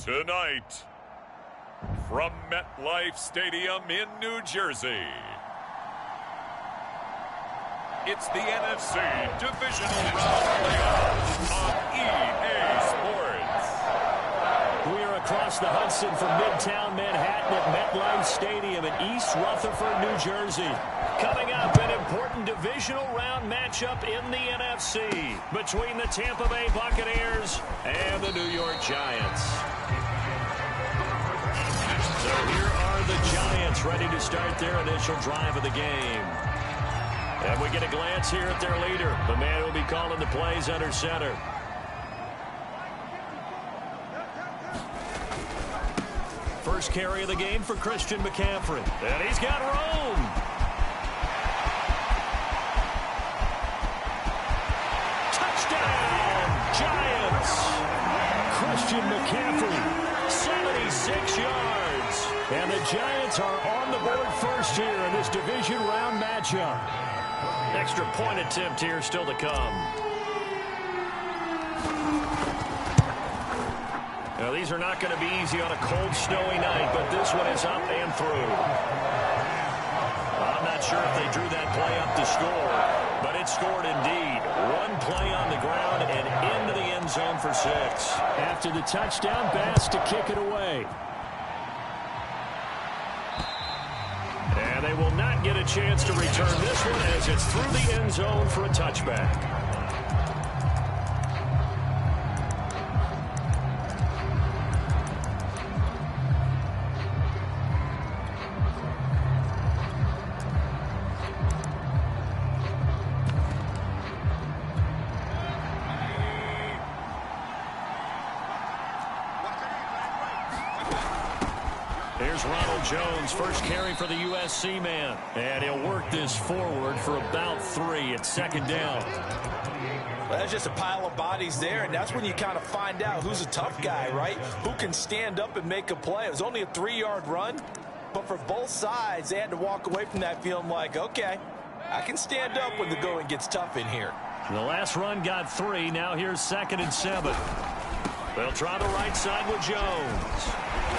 Tonight, from MetLife Stadium in New Jersey, it's the NFC Divisional Round Playoffs on EA Sports. We are across the Hudson from Midtown Manhattan at MetLife Stadium in East Rutherford, New Jersey. Coming up, an important divisional round matchup in the NFC between the Tampa Bay Buccaneers and the New York Giants. So here are the Giants ready to start their initial drive of the game. And we get a glance here at their leader, the man who will be calling the plays under center. First carry of the game for Christian McCaffrey. And he's got room. Touchdown, Giants. Christian McCaffrey, 76 yards. And the Giants are on the board first here in this division round matchup. Extra point attempt here still to come. Now, these are not going to be easy on a cold, snowy night, but this one is up and through. I'm not sure if they drew that play up to score, but it scored indeed. One play on the ground and into the end zone for 6. After the touchdown, Bass to kick it away. And they will not get a chance to return this one as it's through the end zone for a touchback. Here's Ronald Jones, first carry for the USC man. And he'll work this forward for about 3 at second down. Well, that's just a pile of bodies there, and that's when you kind of find out who's a tough guy, right? Who can stand up and make a play. It was only a 3-yard run, but for both sides, they had to walk away from that feeling like, okay, I can stand up when the going gets tough in here. The last run got 3. Now here's 2nd and 7. They'll try the right side with Jones.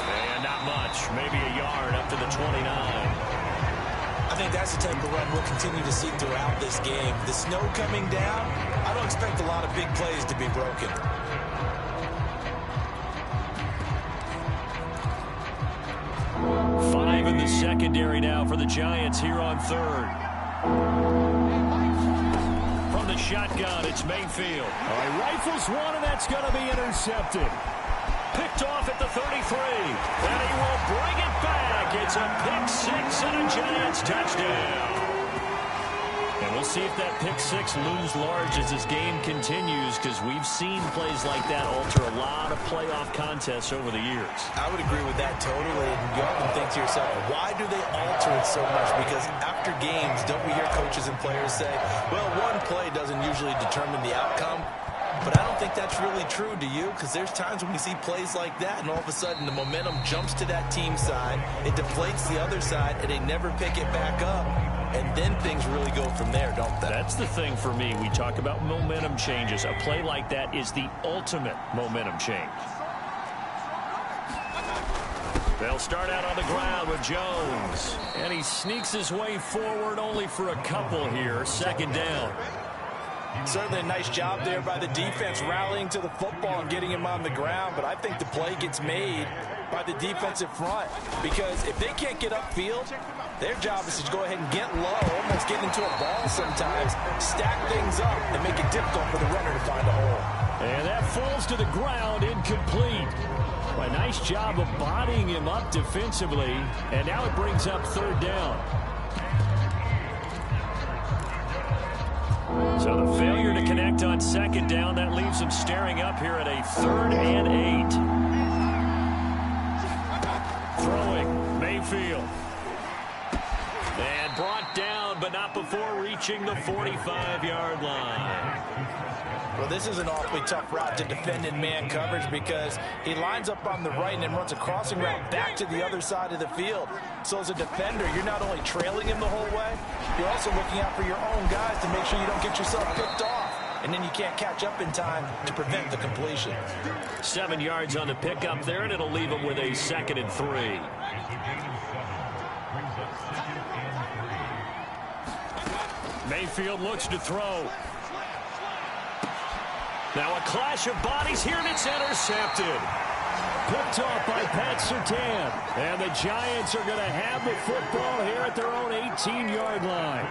And not much, maybe a yard up to the 29. I think that's the type of run we'll continue to see throughout this game. The snow coming down, I don't expect a lot of big plays to be broken. Five in the secondary now for the Giants here on 3rd. From the shotgun, it's Mayfield. Rifles one, and that's going to be intercepted. Picked off at the 33, and he will bring it back. It's a pick-6 and a Giants touchdown. And we'll see if that pick-6 looms large as this game continues, because we've seen plays like that alter a lot of playoff contests over the years. I would agree with that totally. And you often think to yourself, why do they alter it so much? Because after games, don't we hear coaches and players say, well, one play doesn't usually determine the outcome? But I don't think that's really true, do you? Because there's times when we see plays like that, and all of a sudden the momentum jumps to that team side, it deflates the other side, and they never pick it back up. And then things really go from there, don't they? That's the thing for me. We talk about momentum changes. A play like that is the ultimate momentum change. They'll start out on the ground with Jones. And he sneaks his way forward only for a couple here. 2nd down. Certainly a nice job there by the defense rallying to the football and getting him on the ground, but I think the play gets made by the defensive front, because if they can't get upfield, their job is to go ahead and get low, almost get into a ball sometimes, stack things up, and make it difficult for the runner to find a hole. And that falls to the ground, incomplete. A nice job of bodying him up defensively, and now it brings up 3rd down. So the failure to connect on 2nd down, that leaves them staring up here at a 3rd and 8. Throwing, Mayfield. And brought down, but not before reaching the 45-yard line. Well, this is an awfully tough route to defend in man coverage, because he lines up on the right and then runs a crossing route back to the other side of the field. So as a defender, you're not only trailing him the whole way, you're also looking out for your own guys to make sure you don't get yourself picked off. and then you can't catch up in time to prevent the completion. 7 yards on the pickup there, and it'll leave him with a 2nd and 3. Mayfield looks to throw. Now a clash of bodies here, and it's intercepted. Picked off by Pat Surtain. And the Giants are going to have the football here at their own 18-yard line.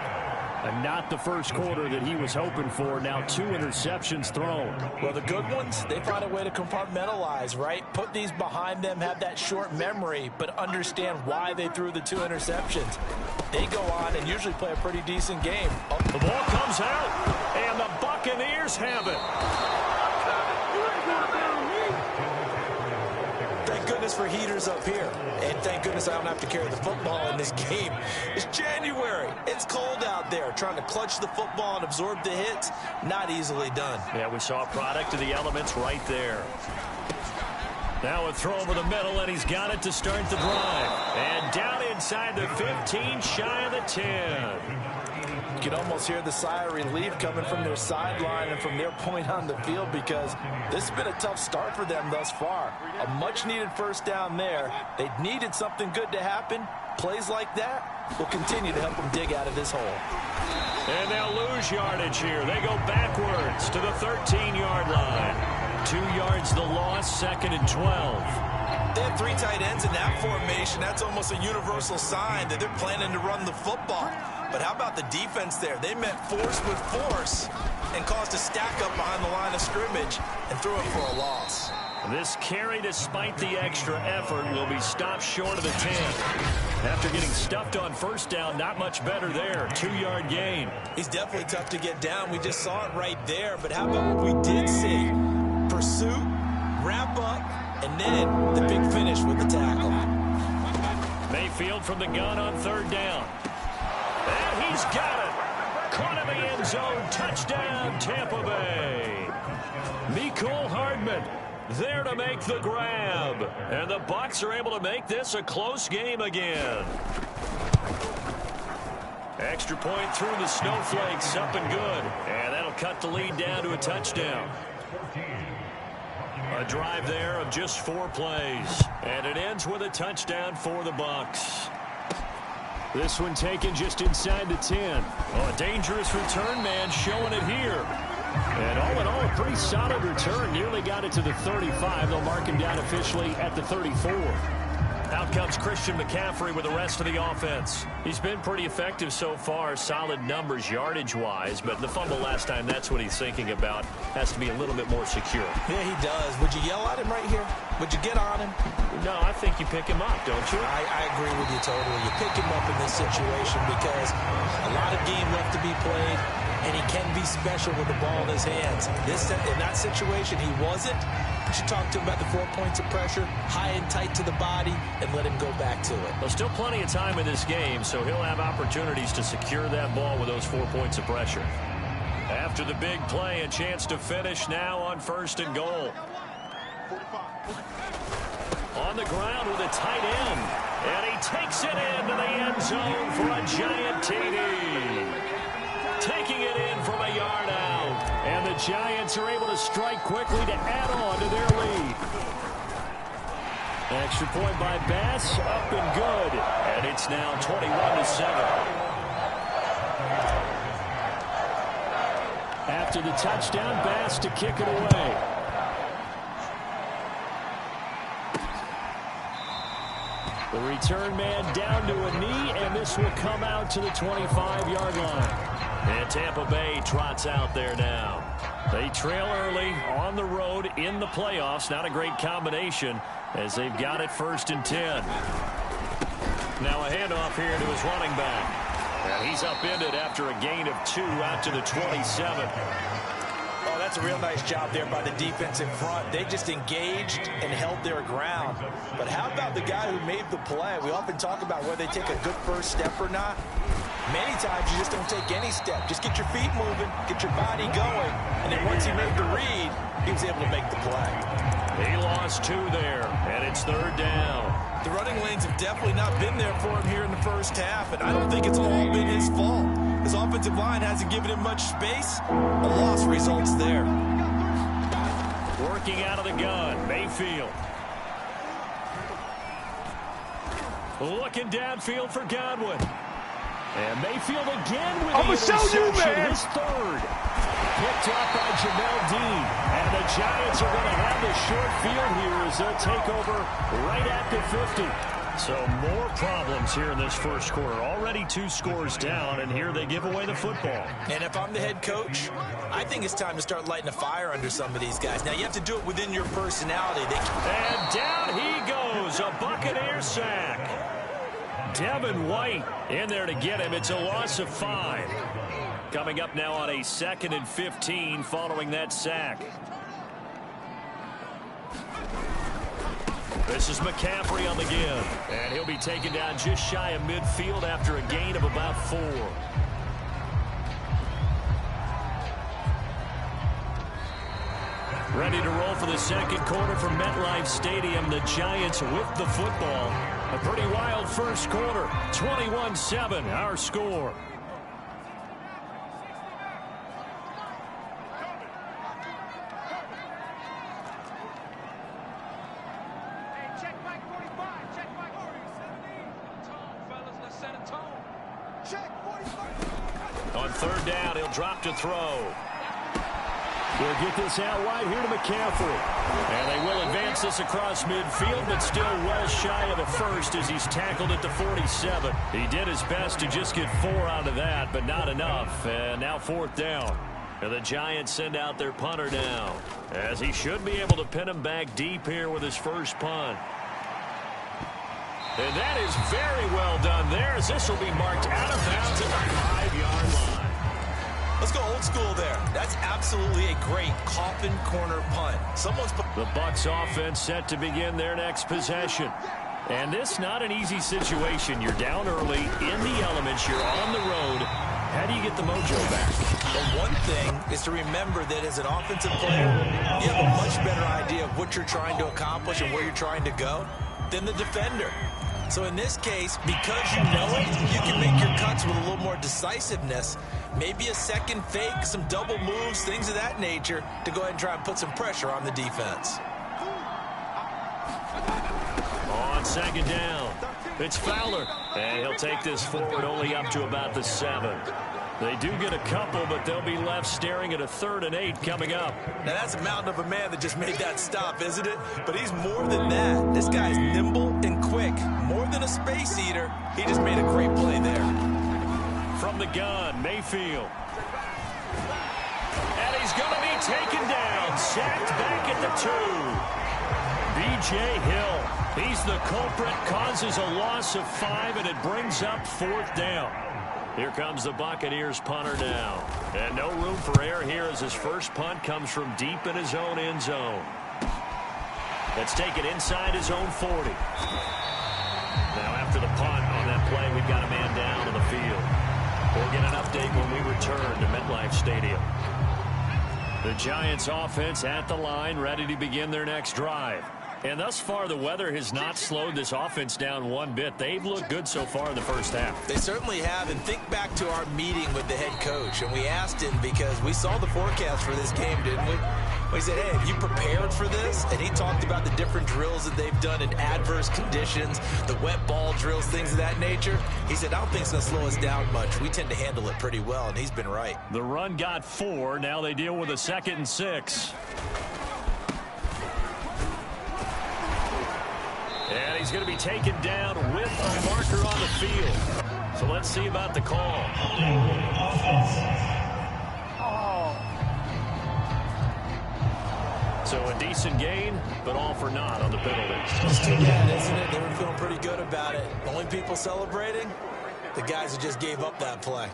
And not the first quarter that he was hoping for. Now 2 interceptions thrown. Well, the good ones, they find a way to compartmentalize, right? Put these behind them, have that short memory, but understand why they threw the 2 interceptions. They go on and usually play a pretty decent game. The ball comes out, and the Buccaneers have it. Thank goodness for heaters up here. And thank goodness I don't have to carry the football in this game. It's January. It's cold out there. Trying to clutch the football and absorb the hits, not easily done. Yeah, we saw a product of the elements right there. Now a throw over the middle, and he's got it to start the drive. And down inside the 15, shy of the 10. You can almost hear the sigh of relief coming from their sideline and from their point on the field, because this has been a tough start for them thus far. A much-needed first down there. They needed something good to happen. Plays like that will continue to help them dig out of this hole. And they'll lose yardage here. They go backwards to the 13-yard line. 2 yards the loss, 2nd and 12. They have 3 tight ends in that formation. That's almost a universal sign that they're planning to run the football. But how about the defense there? They met force with force and caused a stack up behind the line of scrimmage and threw it for a loss. This carry, despite the extra effort, will be stopped short of the 10. After getting stuffed on first down, not much better there. 2-yard gain. He's definitely tough to get down. We just saw it right there. But how about what we did see? Pursuit, wrap up, and then the big finish with the tackle. Mayfield from the gun on 3rd down. And he's got it. Caught in the end zone. Touchdown, Tampa Bay. Mecole Hardman there to make the grab. And the Bucs are able to make this a close game again. Extra point through the snowflakes. Up and good. And that'll cut the lead down to a touchdown. A drive there of just 4 plays. And it ends with a touchdown for the Bucs. This one taken just inside the 10. Oh, a dangerous return man showing it here. And all in all, a pretty solid return. Nearly got it to the 35. They'll mark him down officially at the 34. Out comes Christian McCaffrey with the rest of the offense. He's been pretty effective so far. Solid numbers yardage-wise, but the fumble last time, that's what he's thinking about. Has to be a little bit more secure. Yeah, he does. Would you yell at him right here? Would you get on him? No, I think you pick him up, don't you? I agree with you totally. You pick him up in this situation because a lot of game left to be played, and he can be special with the ball in his hands. In that situation, he wasn't. But you talk to him about the 4 points of pressure, high and tight to the body, and let him go back to it. Well, still plenty of time in this game, so he'll have opportunities to secure that ball with those 4 points of pressure. After the big play, a chance to finish now on 1st and goal. On the ground with a tight end, and he takes it into the end zone for a giant TD. Taking it in from a yard out. And the Giants are able to strike quickly to add on to their lead. Extra point by Bass, up and good. And it's now 21-7. After the touchdown, Bass to kick it away. The return man down to a knee, and this will come out to the 25-yard line. And Tampa Bay trots out there now. They trail early on the road in the playoffs. Not a great combination as they've got it 1st and 10. Now a handoff here to his running back. And he's upended after a gain of 2 out to the 27. Oh, that's a real nice job there by the defense in front. They just engaged and held their ground. But how about the guy who made the play? We often talk about whether they take a good first step or not. Many times you just don't take any step. Just get your feet moving, get your body going, and then once he made the read, he was able to make the play. He lost 2 there, and it's 3rd down. The running lanes have definitely not been there for him here in the first half, and I don't think it's all been his fault. His offensive line hasn't given him much space. A loss results there. Working out of the gun, Mayfield. Looking downfield for Godwin. And Mayfield again with the interception, his third. Picked up by Jamel Dean. And the Giants are going to have the short field here as they'll take over right at the 50. So more problems here in this first quarter. Already 2 scores down, and here they give away the football. And if I'm the head coach, I think it's time to start lighting a fire under some of these guys. Now, you have to do it within your personality. And down he goes, a Buccaneer sack. Devin White in there to get him. It's a loss of 5. Coming up now on a 2nd and 15 following that sack. This is McCaffrey on the give. And he'll be taken down just shy of midfield after a gain of about 4. Ready to roll for the second quarter from MetLife Stadium. The Giants with the football. A pretty wild first quarter. 21-7, our score. On third down, he'll drop to throw. They'll get this out wide here to McCaffrey. And they will advance this across midfield, but still well shy of a first as he's tackled at the 47. He did his best to just get 4 out of that, but not enough. And now 4th down. And the Giants send out their punter now, as he should be able to pin him back deep here with his first punt. And that is very well done there, as this will be marked out of bounds at the 5-yard line. Let's go old school there. That's absolutely a great coffin corner punt. The Bucs offense set to begin their next possession. And this not an easy situation. You're down early, in the elements, you're on the road. How do you get the mojo back? The one thing is to remember that as an offensive player, you have a much better idea of what you're trying to accomplish and where you're trying to go than the defender. So in this case, because you know it, you can make your cuts with a little more decisiveness. Maybe a second fake, some double moves, things of that nature to go ahead and try and put some pressure on the defense. On second down, it's Fowler. And he'll take this forward only up to about the 7. They do get a couple, but they'll be left staring at a 3rd and 8 coming up. Now, that's a mountain of a man that just made that stop, isn't it? But he's more than that. This guy's nimble and quick. More than a space eater. He just made a great play there. From the gun, Mayfield. And he's going to be taken down. Sacked back at the 2. B.J. Hill. He's the culprit. Causes a loss of 5, and it brings up 4th down. Here comes the Buccaneers punter now. And no room for error here as his first punt comes from deep in his own end zone. Let's take it inside his own 40. Now after the punt on that play, we've got a man down on the field. We'll get an update when we return to MetLife Stadium. The Giants offense at the line, ready to begin their next drive. And thus far, the weather has not slowed this offense down one bit. They've looked good so far in the first half. They certainly have. And think back to our meeting with the head coach. And we asked him because we saw the forecast for this game, didn't we? We said, hey, have you prepared for this? And he talked about the different drills that they've done in adverse conditions, the wet ball drills, things of that nature. He said, I don't think it's going to slow us down much. We tend to handle it pretty well, and he's been right. The run got 4. Now they deal with a 2nd and 6. And he's going to be taken down with a marker on the field. So let's see about the call. So a decent gain, but all for naught on the penalty. It's too bad, isn't it? They were feeling pretty good about it. Only people celebrating, the guys who just gave up that play.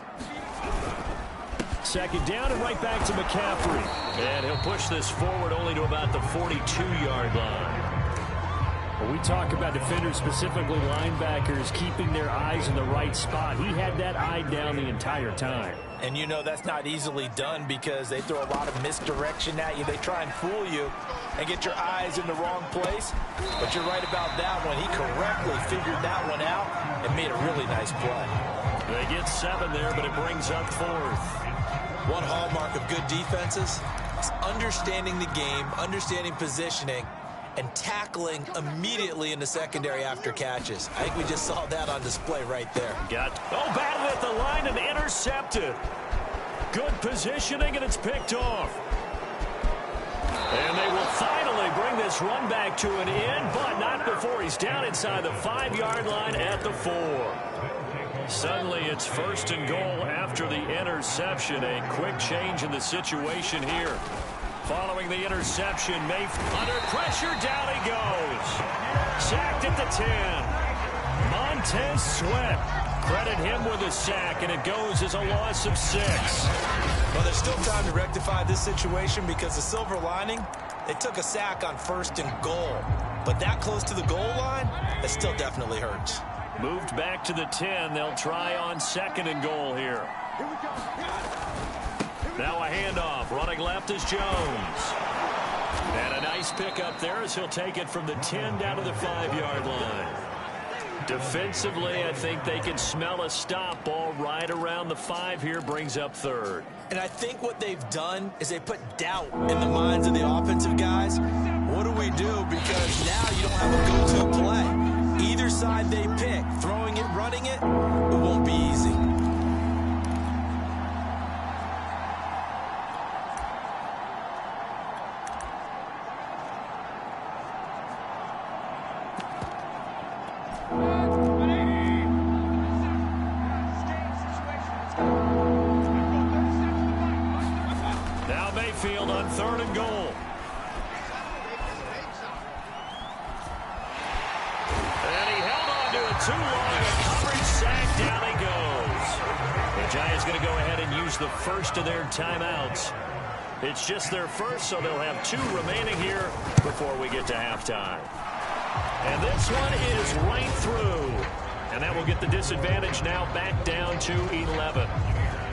2nd down and right back to McCaffrey. And he'll push this forward only to about the 42-yard line. When we talk about defenders, specifically linebackers, keeping their eyes in the right spot, he had that eye down the entire time. And you know that's not easily done because they throw a lot of misdirection at you. They try and fool you and get your eyes in the wrong place. But you're right about that one. He correctly figured that one out and made a really nice play. They get 7 there, but it brings up 4th. One hallmark of good defenses is understanding the game, understanding positioning, and tackling immediately in the secondary after catches. I think we just saw that on display right there. Batted at the line and intercepted. Good positioning, and it's picked off. And they will finally bring this run back to an end, but not before he's down inside the 5-yard line at the 4. Suddenly it's 1st and goal after the interception. A quick change in the situation here. Following the interception, under pressure, down he goes. Sacked at the 10. Montez Sweat. Credit him with a sack, and it goes as a loss of 6. Well, there's still time to rectify this situation because the silver lining, they took a sack on 1st and goal. But that close to the goal line, it still definitely hurts. Moved back to the 10. They'll try on 2nd and goal here. Now a handoff. Running left is Jones. And a nice pickup there as he'll take it from the 10 down to the 5-yard line. Defensively, I think they can smell a stop. Ball right around the 5 here, brings up 3rd. And I think what they've done is they put doubt in the minds of the offensive guys. What do we do? Because now you don't have a go-to play. Either side they pick, throwing it, running it, it won't be easy. Now Mayfield on 3rd and goal. And he held on to it too long. A coverage sack, down he goes. The Giants going to go ahead and use the first of their timeouts. It's just their first, so they'll have 2 remaining here before we get to halftime. And this one is right through. And that will get the disadvantage now back down to 11.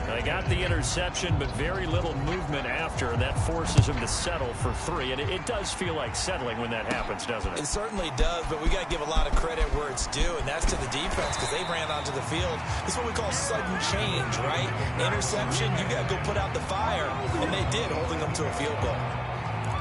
They got the interception, but very little movement after, and that forces him to settle for 3. And it does feel like settling when that happens, doesn't it? It certainly does, but we got to give a lot of credit where it's due, and that's to the defense because they ran onto the field. This is what we call sudden change, right? Interception, you got to go put out the fire, and they did, holding them to a field goal.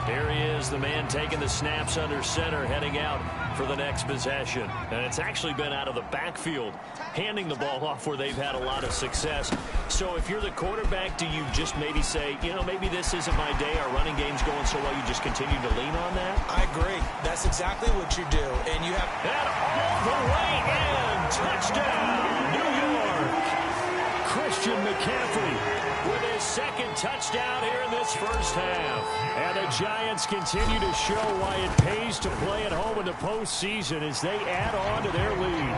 Here he is, the man taking the snaps under center, heading out for the next possession. And it's actually been out of the backfield, handing the ball off where they've had a lot of success. So if you're the quarterback, do you just maybe say, you know, maybe this isn't my day, our running game's going so well, you just continue to lean on that? I agree. That's exactly what you do. And you have... And all the way in, touchdown, New York. Christian McCaffrey with his 2nd touchdown here in this first half. And the Giants continue to show why it pays to play at home in the postseason as they add on to their lead.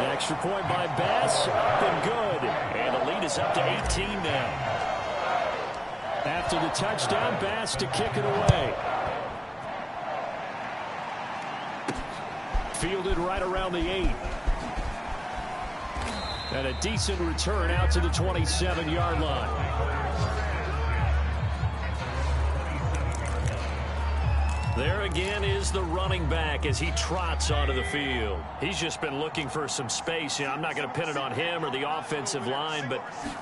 An extra point by Bass, up and good. And the lead is up to 18 now. After the touchdown, Bass to kick it away. Fielded right around the 8. And a decent return out to the 27-yard line. There again is the running back as he trots onto the field. He's just been looking for some space. You know, I'm not going to pin it on him or the offensive line, but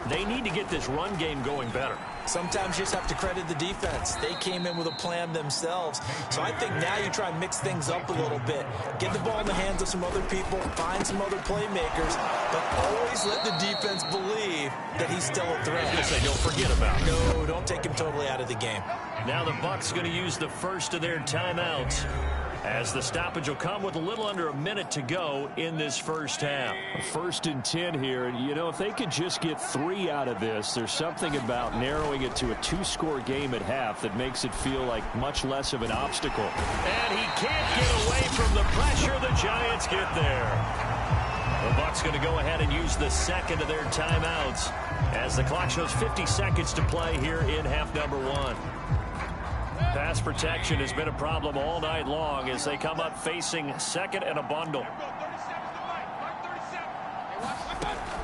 they need to get this run game going better. Sometimes you just have to credit the defense. They came in with a plan themselves. So I think now you try and mix things up a little bit. Get the ball in the hands of some other people, find some other playmakers, but always let the defense believe that he's still a threat. I was going to say, don't forget about him. No, don't take him totally out of the game. Now the Bucs going to use the first of their timeouts, as the stoppage will come with a little under a minute to go in this first half. 1st and 10 here. And, you know, if they could just get 3 out of this, there's something about narrowing it to a 2-score game at half that makes it feel like much less of an obstacle. And he can't get away from the pressure. The Giants get there. The Bucs going to go ahead and use the 2nd of their timeouts as the clock shows 50 seconds to play here in half number 1. Pass protection has been a problem all night long as they come up facing 2nd and a bundle.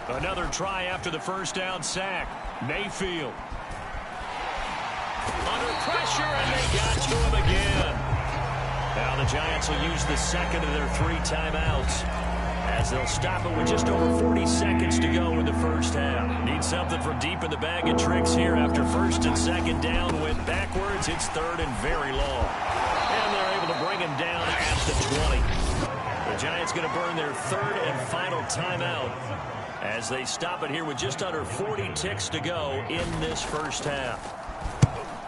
Another try after the first down sack. Mayfield. Under pressure, and they got to him again. Now the Giants will use the 2nd of their 3 timeouts as they'll stop it with just over 40 seconds to go in the first half. Need something from deep in the bag of tricks here after first and second down went backwards. It's third and very long. And they're able to bring him down at the 20. The Giants going to burn their third and final timeout as they stop it here with just under 40 ticks to go in this first half.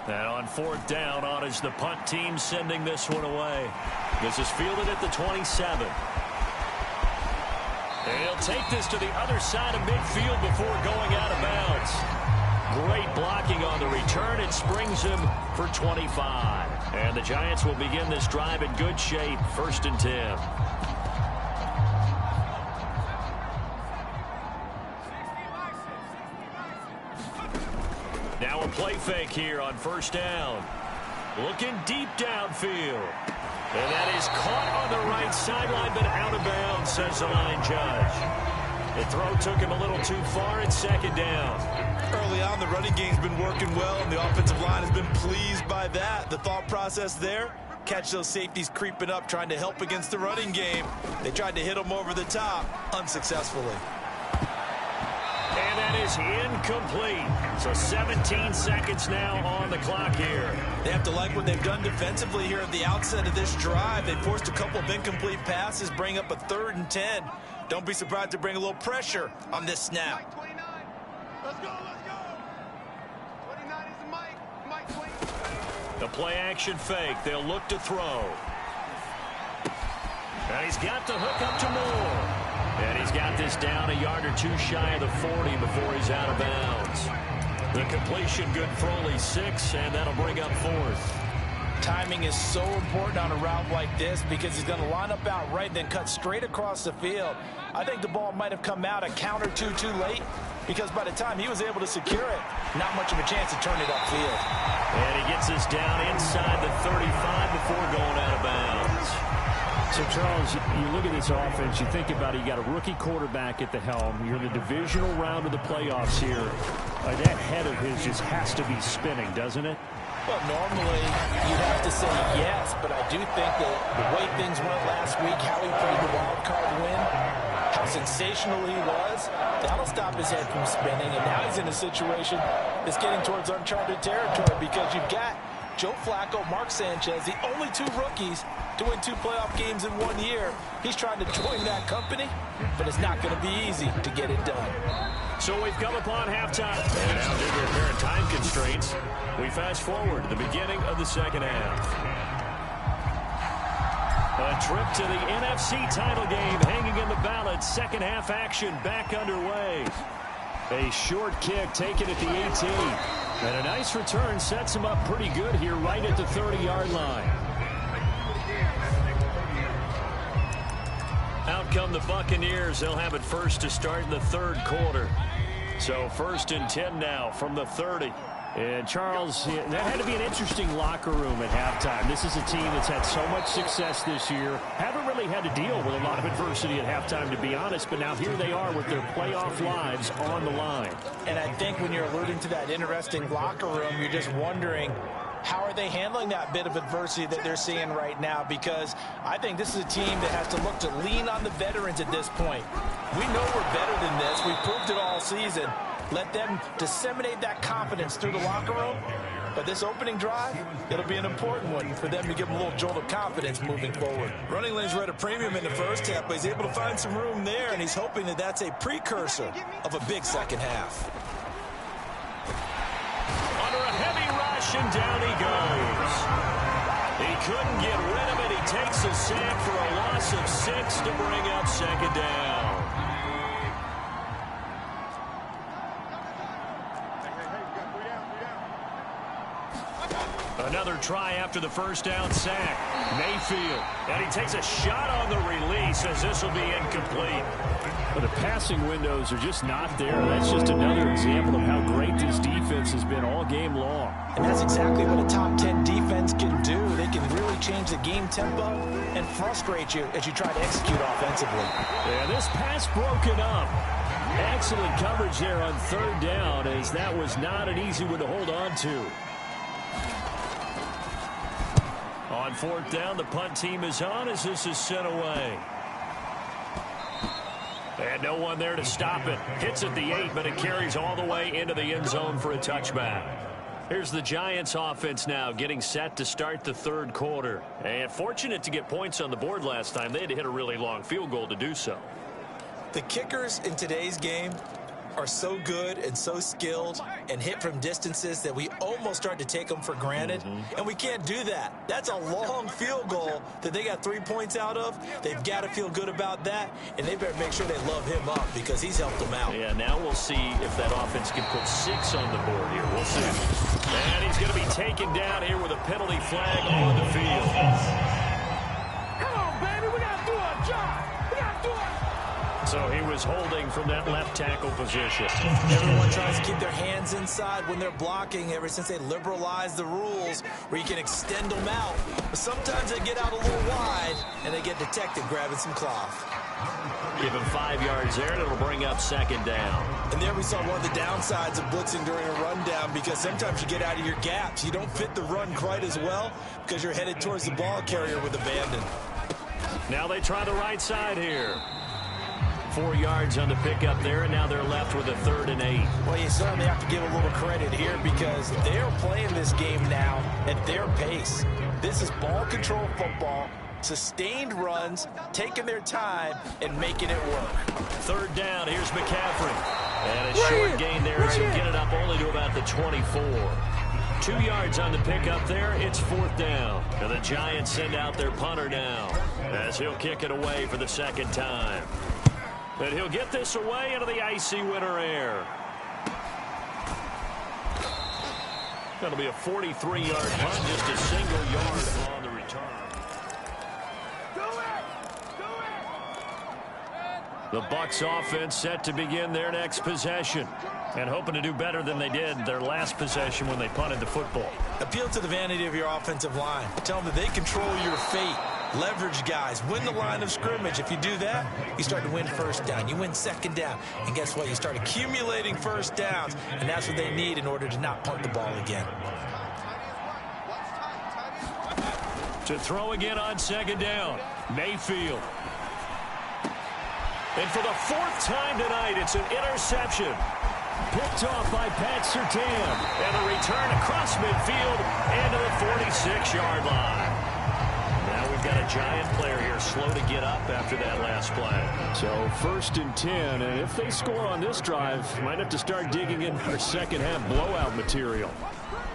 And on fourth down, on is the punt team sending this one away. This is fielded at the 27. And he'll take this to the other side of midfield before going out of bounds. Great blocking on the return. It springs him for 25. And the Giants will begin this drive in good shape. First and 10. Now a play fake here on first down. Looking deep downfield. And that is caught on the right sideline, but out of bounds, says the line judge. The throw took him a little too far at second down. Early on, the running game's been working well, and the offensive line has been pleased by that. The thought process there, catch those safeties creeping up, trying to help against the running game. They tried to hit them over the top, unsuccessfully. And that is incomplete. So 17 seconds now on the clock here. They have to like what they've done defensively here at the outset of this drive. They forced a couple of incomplete passes, bring up a 3rd and 10. Don't be surprised to bring a little pressure on this snap. Let's go, let's go. 29 is Mike 20. The play action fake. They'll look to throw. And he's got the hook up to Moore. And he's got this down a yard or two shy of the 40 before he's out of bounds. The completion good for only 6, and that'll bring up 4th. Timing is so important on a route like this because he's going to line up out right, then cut straight across the field. I think the ball might have come out a count or two too late because by the time he was able to secure it, not much of a chance to turn it upfield. And he gets this down inside the 35 before going out of bounds. So, Charles, you look at this offense, you think about it, you got a rookie quarterback at the helm. You're in the divisional round of the playoffs here. That head of his just has to be spinning, doesn't it? Well, normally you'd have to say yes, but I do think that the way things went last week, how he played the wild card win, how sensational he was, that'll stop his head from spinning. And now he's in a situation that's getting towards uncharted territory because you've got Joe Flacco, Mark Sanchez, the only 2 rookies to win 2 playoff games in 1 year. He's trying to join that company, but it's not going to be easy to get it done. So we've come upon halftime. And now due to apparent time constraints, we fast forward to the beginning of the second half. A trip to the NFC title game hanging in the balance. Second half action back underway. A short kick taken at the 18. And a nice return sets him up pretty good here right at the 30-yard line. Out come the Buccaneers. They'll have it first to start in the 3rd quarter. So first and 10 now from the 30. And, Charles, that had to be an interesting locker room at halftime. This is a team that's had so much success this year. Haven't really had to deal with a lot of adversity at halftime, to be honest. But now here they are with their playoff lives on the line. And I think when you're alluding to that interesting locker room, you're just wondering, how are they handling that bit of adversity that they're seeing right now? Because I think this is a team that has to look to lean on the veterans at this point. We know we're better than this. We've proved it all season. Let them disseminate that confidence through the locker room. But this opening drive, it'll be an important one for them to give them a little jolt of confidence moving forward. Running lanes were at a premium in the first half, but he's able to find some room there, and he's hoping that that's a precursor of a big second half. Under a heavy rush, and down he goes. He couldn't get rid of it. He takes a sack for a loss of 6 to bring up second down. Another try after the first down sack. Mayfield. And he takes a shot on the release as this will be incomplete. But the passing windows are just not there. That's just another example of how great this defense has been all game long. And that's exactly what a top 10 defense can do. They can really change the game tempo and frustrate you as you try to execute offensively. And this pass broken up. Excellent coverage there on 3rd down, as that was not an easy one to hold on to. On 4th down, the punt team is on as this is sent away. And no one there to stop it. Hits at the 8, but it carries all the way into the end zone for a touchback. Here's the Giants offense now getting set to start the third quarter. And fortunate to get points on the board last time. They had to hit a really long field goal to do so. The kickers in today's game are so good and so skilled and hit from distances that we almost start to take them for granted. And we can't do that. That's a long field goal that they got 3 points out of. They've got to feel good about that, and they better make sure they love him up because he's helped them out. Yeah, now we'll see if that offense can put 6 on the board here. We'll see. And he's going to be taken down here with a penalty flag on the field. Come on, baby. We got to do our job. We got to do our So he was holding from that left tackle position. Everyone tries to keep their hands inside when they're blocking ever since they liberalized the rules where you can extend them out. But sometimes they get out a little wide and they get detected grabbing some cloth. Give him 5 yards there, and it'll bring up second down. And there we saw one of the downsides of blitzing during a rundown because sometimes you get out of your gaps. You don't fit the run quite as well because you're headed towards the ball carrier with abandon. Now they try the right side here. 4 yards on the pickup there, and now they're left with a 3rd and 8. Well, you certainly have to give a little credit here because they're playing this game now at their pace. This is ball control football, sustained runs, taking their time, and making it work. 3rd down, here's McCaffrey. And a short gain there as he'll get it up only to about the 24. 2 yards on the pickup there, it's 4th down. And the Giants send out their punter now as he'll kick it away for the second time. And he'll get this away into the icy winter air. That'll be a 43-yard punt, just a single yard on the return. The Bucs offense set to begin their next possession and hoping to do better than they did their last possession when they punted the football. Appeal to the vanity of your offensive line. Tell them that they control your fate. Leverage guys. Win the line of scrimmage. If you do that, you start to win first down. You win second down. And guess what? You start accumulating first downs. And that's what they need in order to not punt the ball again. To throw again on second down. Mayfield. And for the 4th time tonight, it's an interception. Picked off by Pat Surtain. And a return across midfield into the 46-yard line. Now we've got a Giant player here slow to get up after that last play. So 1st and 10, and if they score on this drive, might have to start digging in our second half blowout material.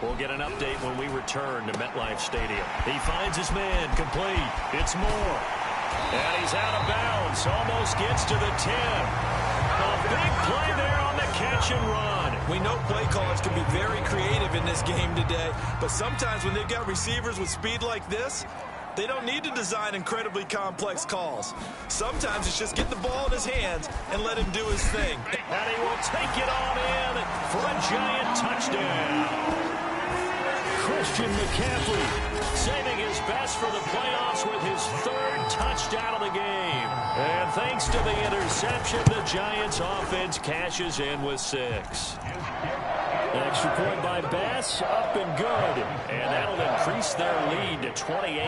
We'll get an update when we return to MetLife Stadium. He finds his man complete. It's Moore. And he's out of bounds. Almost gets to the 10. A big play there on the catch and run. We know play callers can be very creative in this game today, but sometimes when they've got receivers with speed like this, they don't need to design incredibly complex calls. Sometimes it's just get the ball in his hands and let him do his thing. And he will take it on in for a Giant touchdown. Christian McCaffrey saving his best for the playoffs with his 3rd touchdown of the game. And thanks to the interception, the Giants offense cashes in with 6. Extra point by Bass, up and good. And that'll increase their lead to 28.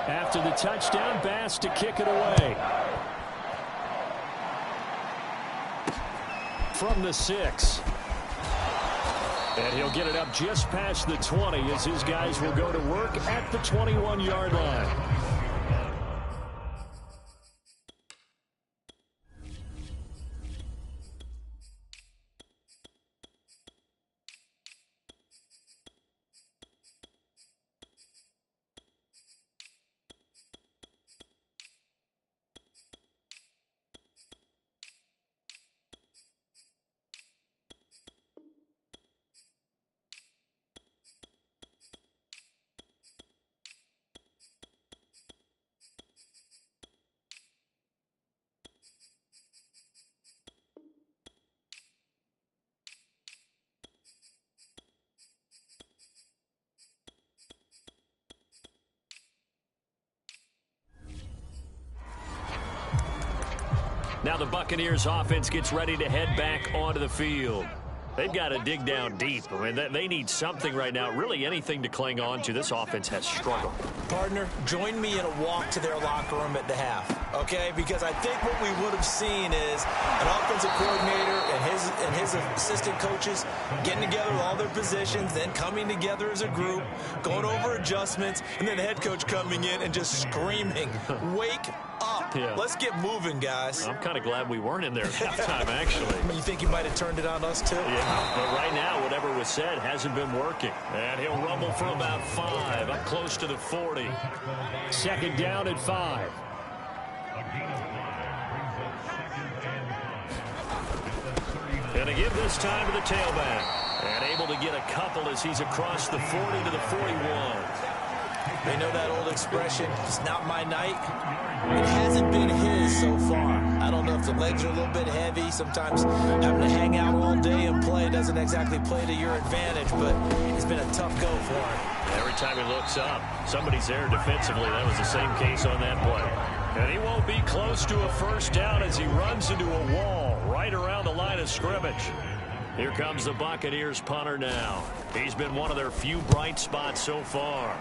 After the touchdown, Bass to kick it away. From the 6. And he'll get it up just past the 20 as his guys will go to work at the 21-yard line. Now the Buccaneers offense gets ready to head back onto the field. They've got to dig down deep. I mean, they need something right now, really anything to cling on to. This offense has struggled. Partner, join me in a walk to their locker room at the half, okay? Because I think what we would have seen is an offensive coordinator and his assistant coaches getting together with all their positions, then coming together as a group, going over adjustments, and then the head coach coming in and just screaming, wake up. Yeah. Let's get moving, guys. I'm kind of glad we weren't in there at halftime, actually. I mean, you think he might have turned it on us, too? Yeah, but right now, whatever was said hasn't been working. And he'll rumble for about 5, up close to the 40. Second down at 5. Going to give this time to the tailback. And able to get a couple as he's across the 40 to the 41. They know that old expression, it's not my night. It hasn't been his so far. I don't know if the legs are a little bit heavy. Sometimes having to hang out all day and play doesn't exactly play to your advantage, but it's been a tough go for him. Every time he looks up, somebody's there defensively. That was the same case on that play. And he won't be close to a first down as he runs into a wall right around the line of scrimmage. Here comes the Buccaneers punter now. He's been one of their few bright spots so far.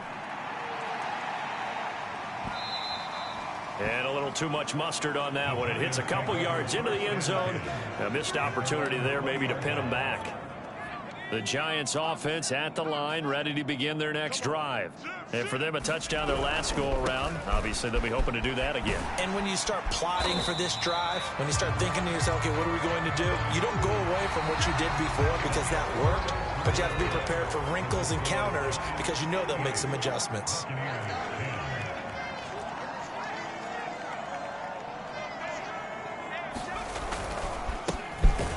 And a little too much mustard on that one. It hits a couple yards into the end zone. A missed opportunity there maybe to pin him back. The Giants offense at the line, ready to begin their next drive. And for them, a touchdown their last go-around. Obviously, they'll be hoping to do that again. And when you start plotting for this drive, when you start thinking to yourself, okay, what are we going to do? You don't go away from what you did before because that worked, but you have to be prepared for wrinkles and counters because you know they'll make some adjustments.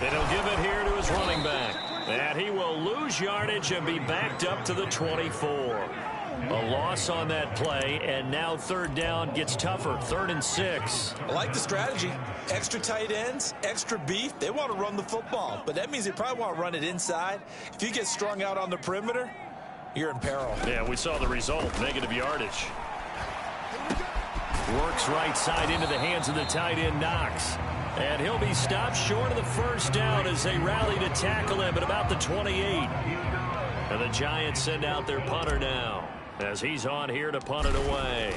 And he'll give it here to his running back. And he will lose yardage and be backed up to the 24. A loss on that play, and now third down gets tougher. 3rd and 6. I like the strategy. Extra tight ends, extra beef. They want to run the football, but that means they probably want to run it inside. If you get strung out on the perimeter, you're in peril. Yeah, we saw the result. Negative yardage. Works right side into the hands of the tight end, Knox. And he'll be stopped short of the first down as they rally to tackle him at about the 28. And the Giants send out their punter now as he's on here to punt it away.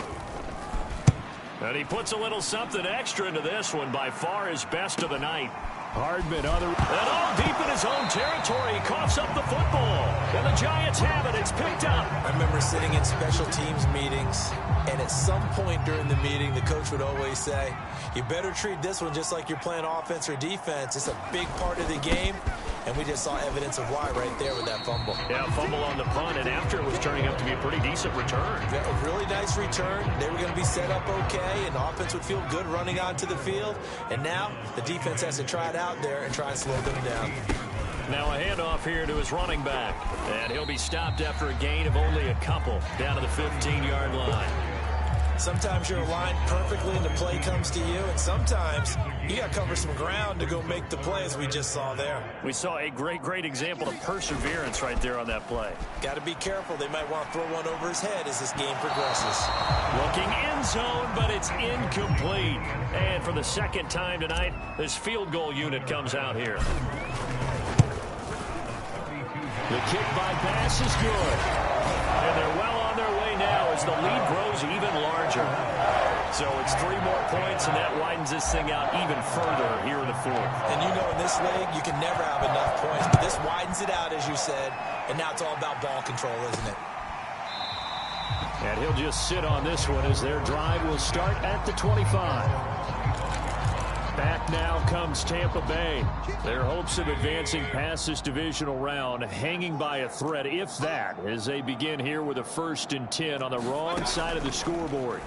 And he puts a little something extra into this one, by far his best of the night. Hardman on the... And all deep in his own territory, he coughs up the football. And the Giants have it. It's picked up. I remember sitting in special teams meetings, and at some point during the meeting, the coach would always say, you better treat this one just like you're playing offense or defense. It's a big part of the game, and we just saw evidence of why right there with that fumble. Yeah, fumble on the punt, and after it was turning out to be a pretty decent return. Yeah, a really nice return. They were going to be set up okay, and the offense would feel good running onto the field. And now the defense has to try it out there and try and slow them down. Now a handoff here to his running back. And he'll be stopped after a gain of only a couple down to the 15-yard line. Sometimes you're aligned perfectly and the play comes to you, and sometimes you got to cover some ground to go make the play, as we just saw there. We saw a great example of perseverance right there on that play. Got to be careful. They might want to throw one over his head as this game progresses. Looking end zone, but it's incomplete. And for the second time tonight, this field goal unit comes out here. The kick by pass is good. And they're well on their way now as the lead grows even larger. So it's 3 more points, and that widens this thing out even further here in the 4th. And you know in this league, you can never have enough points. But this widens it out, as you said, and now it's all about ball control, isn't it? And he'll just sit on this one as their drive will start at the 25. Back now comes Tampa Bay. Their hopes of advancing past this divisional round hanging by a thread, if that, as they begin here with a 1st and 10 on the wrong side of the scoreboard.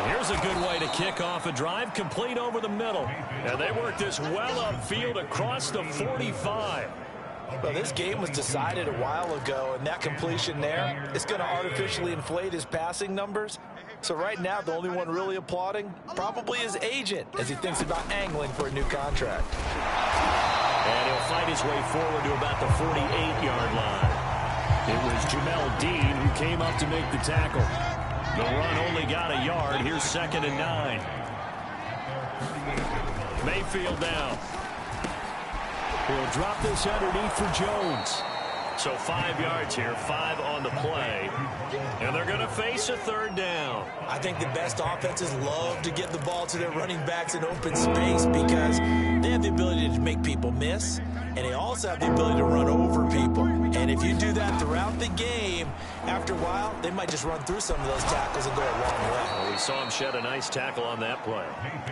Here's a good way to kick off a drive, complete over the middle. And they work this well upfield across the 45. Well, this game was decided a while ago, and that completion there is going to artificially inflate his passing numbers. So right now, the only one really applauding probably his agent as he thinks about angling for a new contract. And he'll fight his way forward to about the 48-yard line. It was Jamel Dean who came up to make the tackle. The run only got a yard. Here's 2nd and 9. Mayfield down. He'll drop this underneath for Jones. So 5 yards here, 5 on the play. And they're going to face a third down. I think the best offenses love to get the ball to their running backs in open space because they have the ability to make people miss, and they also have the ability to run over people. And if you do that throughout the game, after a while, they might just run through some of those tackles and go a long way. Well, we saw him shed a nice tackle on that play.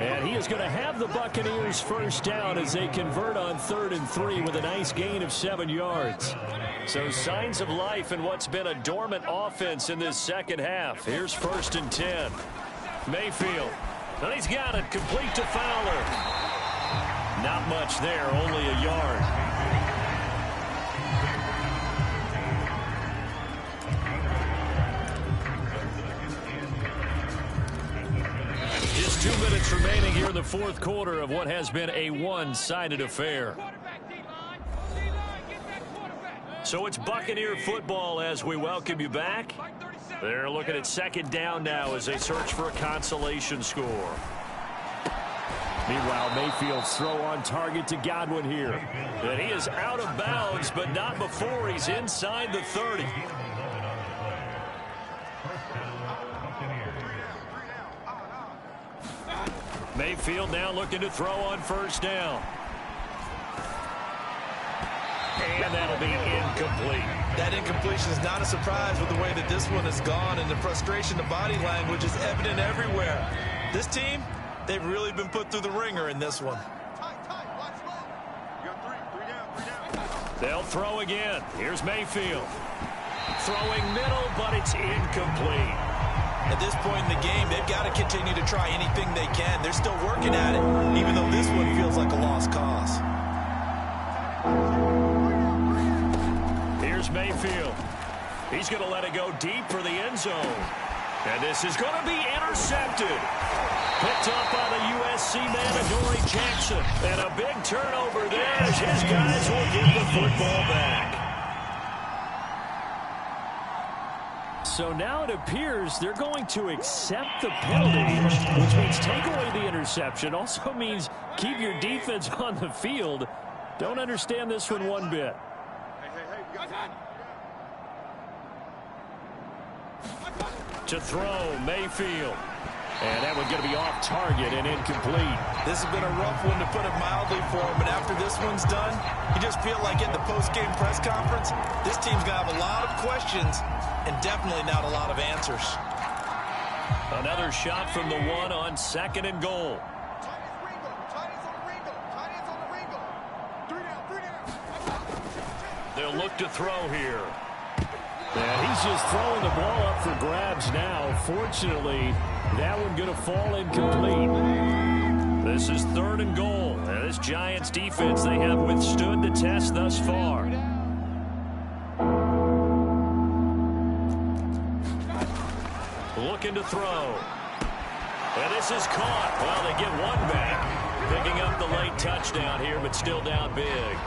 And he is going to have the Buccaneers first down as they convert on 3rd and 3 with a nice gain of 7 yards. So signs of life in what's been a dormant offense in this second half. Here's 1st and 10. Mayfield. And he's got it complete to Fowler. Not much there, only a yard. Just 2 minutes remaining here in the 4th quarter of what has been a one-sided affair. So it's Buccaneer football as we welcome you back. They're looking at 2nd down now as they search for a consolation score. Meanwhile, Mayfield's throw on target to Godwin here. And he is out of bounds, but not before he's inside the 30. Mayfield now looking to throw on 1st down. And that'll be incomplete. That incompletion is not a surprise with the way that this one has gone, and the frustration, the body language is evident everywhere. This team, they've really been put through the ringer in this one. They'll throw again. Here's Mayfield. Throwing middle, but it's incomplete. At this point in the game, they've got to continue to try anything they can. They're still working at it, even though this one feels like a lost cause. Here's Mayfield. He's going to let it go deep for the end zone. And this is going to be intercepted. Picked up by the USC man, Adoree Jackson. And a big turnover there as his guys will get the football back. So now it appears they're going to accept the penalty, which means take away the interception. Also means keep your defense on the field. Don't understand this one bit. To throw, Mayfield. And that one's going to be off target and incomplete. This has been a rough one, to put it mildly, for him. But after this one's done, you just feel like at the post-game press conference, this team's going to have a lot of questions and definitely not a lot of answers. Another shot from the 1 on 2nd and goal. They'll look to throw here. And he's just throwing the ball up for grabs now. Fortunately, that one going to fall incomplete. This is 3rd and goal. And this Giants defense, they have withstood the test thus far. Looking to throw. And this is caught. Well, they get one back. Picking up the late touchdown here, but still down big.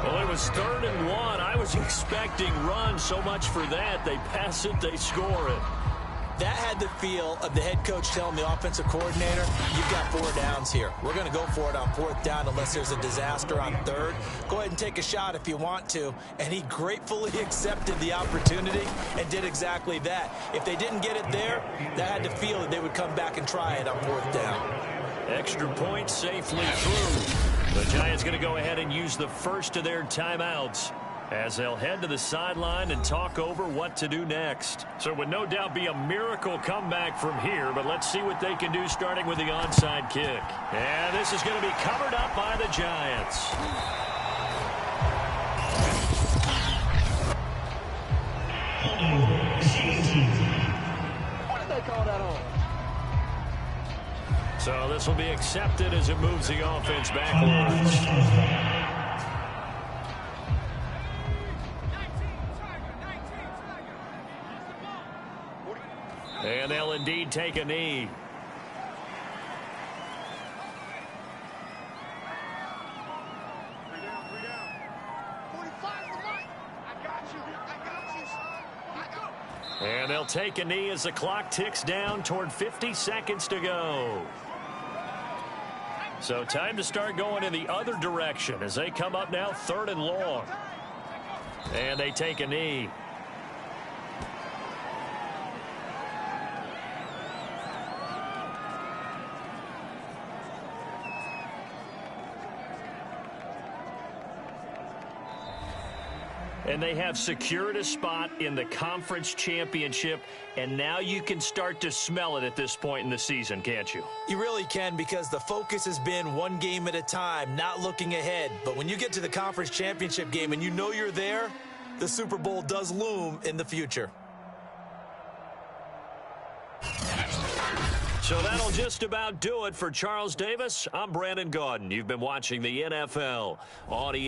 Well, it was 3rd and 1. I was expecting run, so much for that. They pass it, they score it. That had the feel of the head coach telling the offensive coordinator, you've got 4 downs here. We're going to go for it on 4th down unless there's a disaster on 3rd. Go ahead and take a shot if you want to. And he gratefully accepted the opportunity and did exactly that. If they didn't get it there, that had the feel that they would come back and try it on 4th down. Extra point safely through. The Giants going to go ahead and use the first of their timeouts as they'll head to the sideline and talk over what to do next. So it would no doubt be a miracle comeback from here, but let's see what they can do starting with the onside kick. And this is going to be covered up by the Giants. What did they call that on? So this will be accepted as it moves the offense backwards. And they'll indeed take a knee. And they'll take a knee as the clock ticks down toward 50 seconds to go. So time to start going in the other direction as they come up now 3rd and long. And they take a knee. And they have secured a spot in the conference championship, and now you can start to smell it at this point in the season, can't you? You really can, because the focus has been one game at a time, not looking ahead. But when you get to the conference championship game and you know you're there, the Super Bowl does loom in the future. So that'll just about do it for Charles Davis. I'm Brandon Gaudin. You've been watching the NFL on